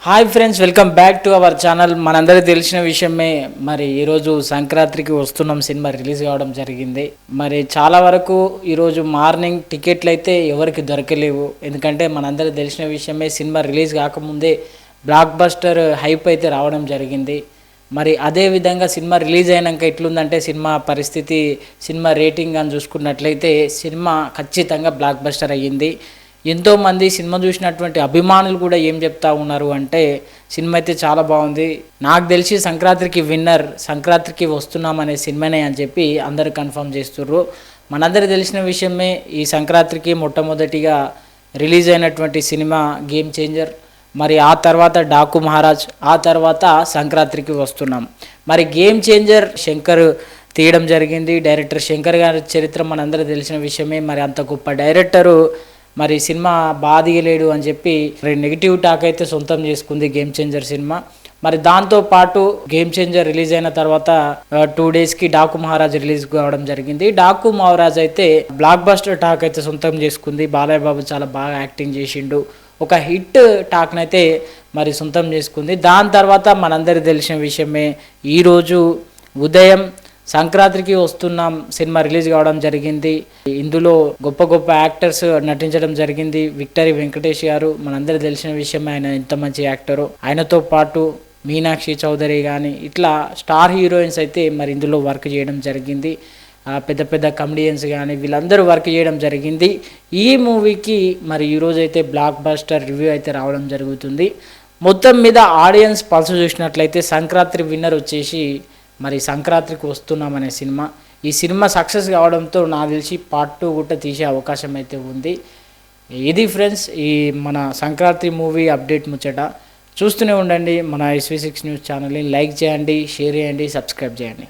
Hi friends, welcome back to our channel. మనందరికీ తెలిసిన విషయమే. మరి ఈరోజు సంక్రాంతికి వస్తున్నాం సినిమా రిలీజ్ కావడం జరిగింది. మరి చాలా వరకు ఈరోజు మార్నింగ్ టికెట్లు అయితే ఎవరికి దొరకలేవు. ఎందుకంటే మనందరికీ తెలిసిన విషయమే, సినిమా రిలీజ్ కాకముందే బ్లాక్ బస్టర్ హైప్ అయితే రావడం జరిగింది. మరి అదే విధంగా సినిమా రిలీజ్ అయినాక ఎట్లుందంటే సినిమా పరిస్థితి, సినిమా రేటింగ్ అని చూసుకున్నట్లయితే సినిమా ఖచ్చితంగా బ్లాక్ బస్టర్ అయ్యింది. ఎంతోమంది సినిమా చూసినటువంటి అభిమానులు కూడా ఏం చెప్తా ఉన్నారు అంటే, సినిమా అయితే చాలా బాగుంది, నాకు తెలిసి సంక్రాంతికి విన్నర్, సంక్రాంతికి వస్తున్నాం అనే సినిమానే అని చెప్పి అందరు కన్ఫర్మ్ చేస్తుర్రు. మనందరికీ తెలిసిన విషయమే, ఈ సంక్రాంతికి మొట్టమొదటిగా రిలీజ్ అయినటువంటి సినిమా గేమ్ చేంజర్. మరి ఆ తర్వాత డాకు మహారాజ్, ఆ తర్వాత సంక్రాంతికి వస్తున్నాం. మరి గేమ్ చేంజర్ శంకర్ తీయడం జరిగింది. డైరెక్టర్ శంకర్ గారి చరిత్ర మనందరికీ తెలిసిన విషయమే. మరి అంత గొప్ప డైరెక్టరు మరి సినిమా బాధిగలేడు అని చెప్పి నెగిటివ్ టాక్ అయితే సొంతం చేసుకుంది గేమ్ చేంజర్ సినిమా. మరి దాంతో పాటు గేమ్ చేంజర్ రిలీజ్ అయిన తర్వాత 2 డేస్కి డాకు మహారాజ్ రిలీజ్ కావడం జరిగింది. డాకు మహారాజ్ అయితే బ్లాక్ బస్టర్ టాక్ అయితే సొంతం చేసుకుంది. బాలయ్య బాబు చాలా బాగా యాక్టింగ్ చేసిండు, ఒక హిట్ టాక్నైతే మరి సొంతం చేసుకుంది. దాని తర్వాత మనందరికీ తెలిసిన విషయమే, ఈరోజు ఉదయం సంక్రాంతికి వస్తున్నాం సినిమా రిలీజ్ కావడం జరిగింది. ఇందులో గొప్ప గొప్ప యాక్టర్స్ నటించడం జరిగింది. విక్టరీ వెంకటేష్ గారు మనందరికీ తెలిసిన విషయం, ఆయన ఎంత మంచి యాక్టరో. ఆయనతో పాటు మీనాక్షి చౌదరి కానీ ఇట్లా స్టార్ హీరోయిన్స్ అయితే మరి ఇందులో వర్క్ చేయడం జరిగింది. పెద్ద పెద్ద కమెడియన్స్ కానీ వీళ్ళందరూ వర్క్ చేయడం జరిగింది. ఈ మూవీకి మరి ఈరోజు అయితే బ్లాక్ బస్టర్ రివ్యూ అయితే రావడం జరుగుతుంది. మొత్తం మీద ఆడియన్స్ పల్స్ చూసినట్లయితే సంక్రాంతి విన్నర్ వచ్చేసి మరి సంక్రాంతికి వస్తున్నామనే సినిమా. ఈ సినిమా సక్సెస్ కావడంతో నాకు తెలిసి పార్ట్ 2 కూడా తీసే అవకాశం అయితే ఉంది. ఇది ఫ్రెండ్స్ ఈ మన సంక్రాంతి మూవీ అప్డేట్ ముచ్చట. చూస్తూనే ఉండండి మన SV6 న్యూస్ ఛానల్ని. లైక్ చేయండి, షేర్ చేయండి, సబ్స్క్రైబ్ చేయండి.